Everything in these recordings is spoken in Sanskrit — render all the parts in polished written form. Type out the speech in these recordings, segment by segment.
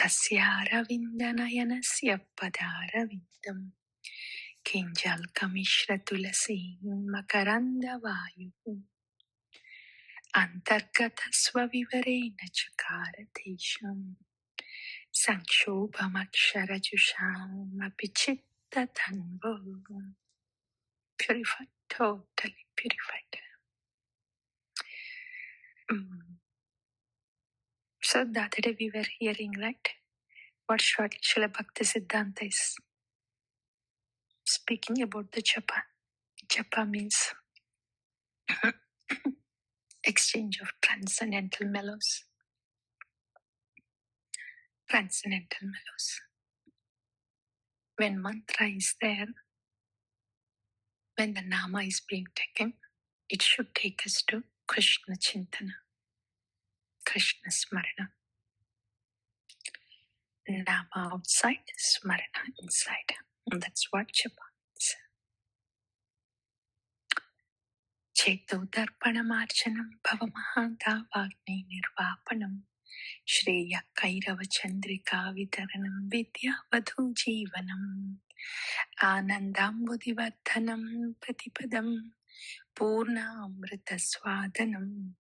तस्यारविन्दनयनस्य पदारविन्दं किञ्जल्कमिश्रतुलसीं मकरन्दवायुः अन्तर्गतस्वविवरेण चकार तेषां संक्षोभमक्षरजुषामपि चित्तधन्वो. Purified, totally purified. So the other day we were hearing, right, what Srila Bhaktisiddhanta is speaking about the japa. Japa means exchange of transcendental mellows. Transcendental mellows. When mantra is there, when the nama is being taken, it should take us to Krishna Chintana, Krishna Smarana. Nama outside, Smarana inside. And that's what japa is. Chetudarpanamarchanam bhavamahantāvāgnī nirvāpanam Shreya Kairava Chandrika Vitaranam Vidya Vadhu Jeevanam Anandambudivardhanam Pratipadam Purna Amrita Swadanam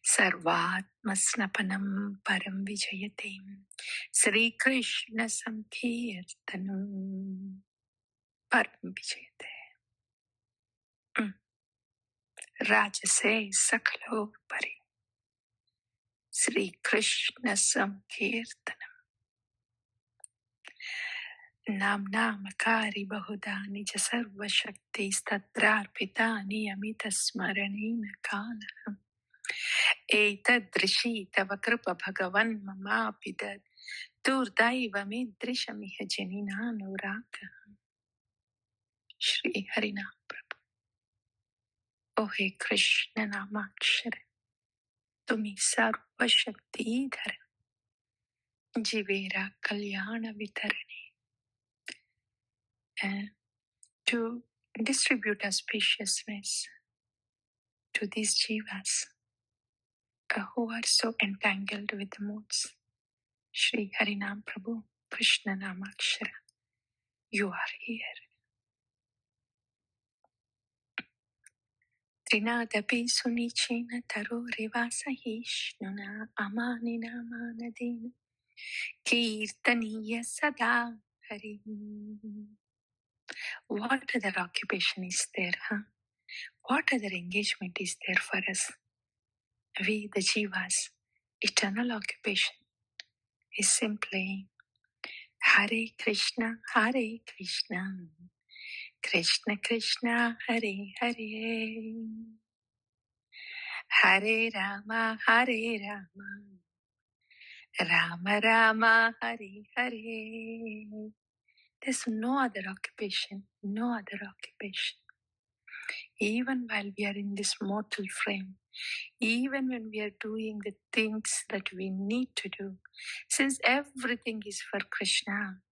Sarvatmasnapanam Param Vijayate Sri Krishna Sankirtanam Param Vijayate. Rajase Sakalo Pari Sri Krishna Sankirtanam Nam Namakari Bahuda Nija Sarva Shakti Statrarpita Niyamita Smaranina Kala Eta Drishi Tava Kripa Bhagavan Mama Pida Turdaiva Midrisha Miha Janina Nuraka Shri Harina Prabhu. O He Krishna Namakshara Tumi Sarva Shakti Dhara Jivera Kalyana Vitarani. To distribute auspiciousness to these jivas who are so entangled with the moods. Shri Harinam Prabhu, Krishna Namakshara, you are here. Trinadapi sunichena taro revasahishnuna amanina manadina kirtaniya sada hari. What other occupation is there? What other engagement is there for us? We, the jivas, eternal occupation is simply Hare Krishna, Krishna Krishna, Hare Hare, Hare Rama, Rama Rama, Hare Hare. There's no other occupation, no other occupation. Even while we are in this mortal frame, even when we are doing the things that we need to do, since everything is for Krishna,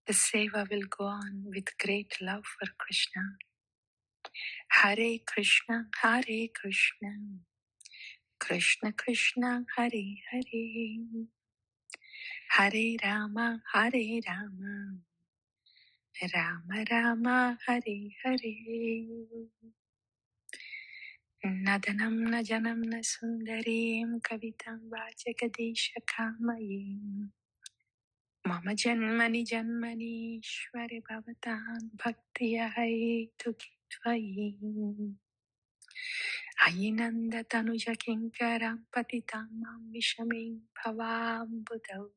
the seva will go on with great love for Krishna. Hare Krishna, Krishna Krishna, Hare Hare, Hare Rama, Rama Rama, Hare Hare. Nadanam najanam nasundarim kavitam vajagadesha kamayim Mama janmani janmanishwari bhavatan bhaktiya hetu kitvayi Ayinanda tanuja kinkaram patitam mam vishamim bhavam budau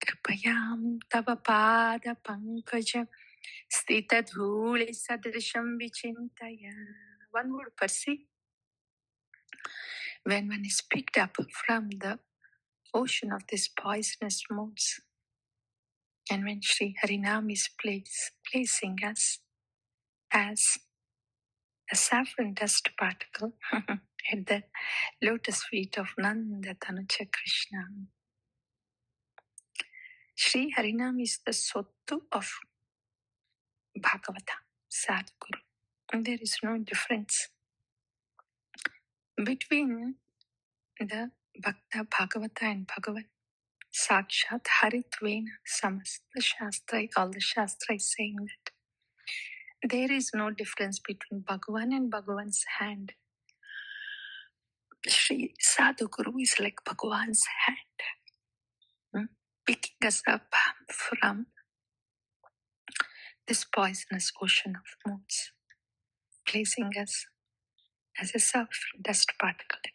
Kripayam tava pada pankajam stita dhuli sadrisham vichintaya. One would perceive when one is picked up from the ocean of these poisonous moods, and when Sri Harinam is placing us as a saffron dust particle at the lotus feet of Nanda Tanuja Krishna. Sri Harinam is the Sottu of Bhagavata, Sadhguru. And there is no difference between the Bhakta Bhagavata and Bhagavan Sakshat Haritvena Samasta Shastra, all the Shastra is saying that there is no difference between Bhagavan and Bhagavan's hand. Sri Sadhguru is like Bhagavan's hand, picking us up from this poisonous ocean of moods, placing us as a soft dust particle at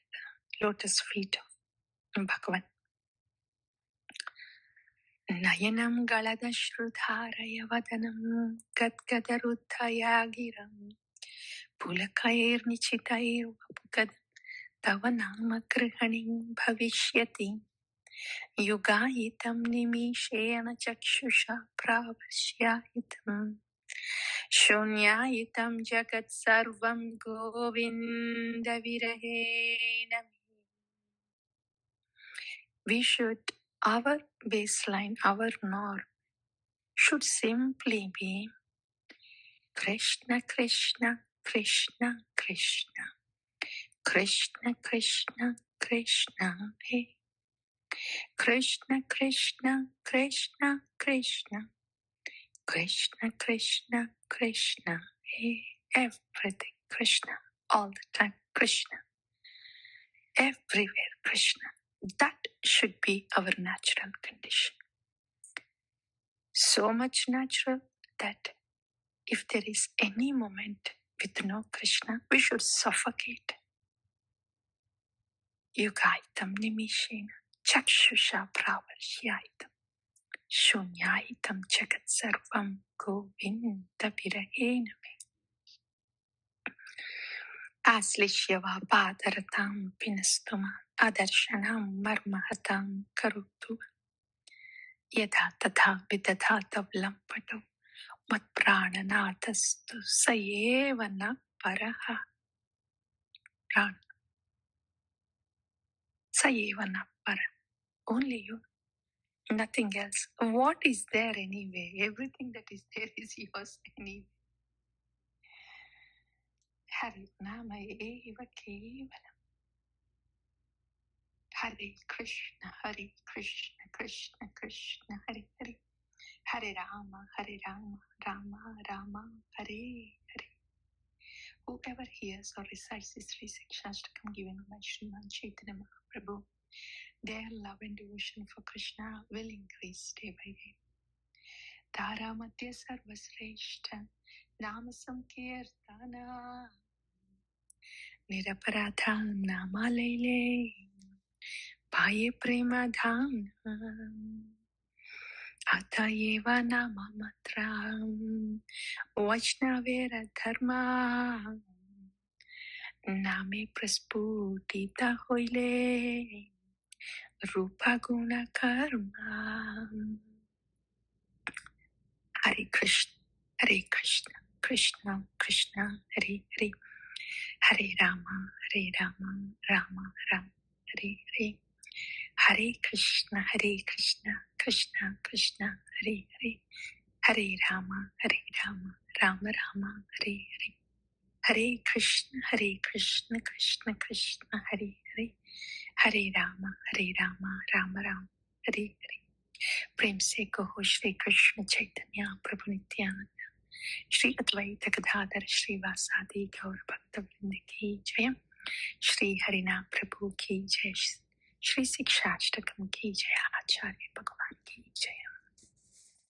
the lotus feet of Bhagavan. Nayanam galadashrudharaya vadanam gadgadaruddhaya giram pulakair nichitair vapukad tava nama grihanim bhavishyati yugayitam nimishena chakshusha pravashyayitam shunyayitam jagat sarvam govinda virahena. We should, our baseline, our norm should simply be Krishna, Krishna, Krishna, Krishna, Krishna, Krishna, Krishna, hey. Krishna, Krishna, Krishna, Krishna, Krishna, Krishna, Krishna, hey. Everything Krishna, all the time Krishna, everywhere Krishna. That should be our natural condition. So much natural that if there is any moment with no Krishna, we should suffocate. Yugaitam nimishena chakshusha pravarshayaitam shunyaitam jagat sarvam govinda virahena. Aslishyava padaratam pinastuma adarshanam marmahatam karutu yada tatha vidadhata vlampato mat prananatastu sayeva na paraha. Pran sayeva na para. Only you. Nothing else. What is there anyway? Everything that is there is yours anyway. Hari Nama Eva Kevalam. Hare Krishna, Hare Krishna, Krishna Krishna, Hare Hare. Hare Rama, Hare Rama, Rama Rama, Hare Hare. Whoever hears or recites this Sri Shastakam given by Sriman Chaitanya Mahaprabhu, their love and devotion for Krishna will increase day by day. Dhara Madhya Sarvasreshta Nama Sankirtana Niraparadha Nama Lele Paye Prema Dhamna Atayeva Nama Matram Vaishnavera Dharma Name Prasputita Hoile Rupa Guna Karma. Hare Krishna, Hare Krishna, Krishna Krishna, Hare Hare, Hare Rama, Hare Rama, Rama Rama, Hare Hare, Hare Krishna, Krishna Krishna, Hare Hare, Hare Rama, Rama Rama, Hare Hare, Hare Krishna, Krishna Krishna, Hare Hare, Hare Rama, Rama Rama, Hare Hare. प्रेम से कहो श्री कृष्ण चैतन्य प्रभु नित्यानंद श्री अद्वैत गदाधर श्रीवासादि गौर भक्त वृंद की जय। श्री हरिनाम प्रभु की जय। श्री शिक्षाष्टकम की जय। आचार्य भगवान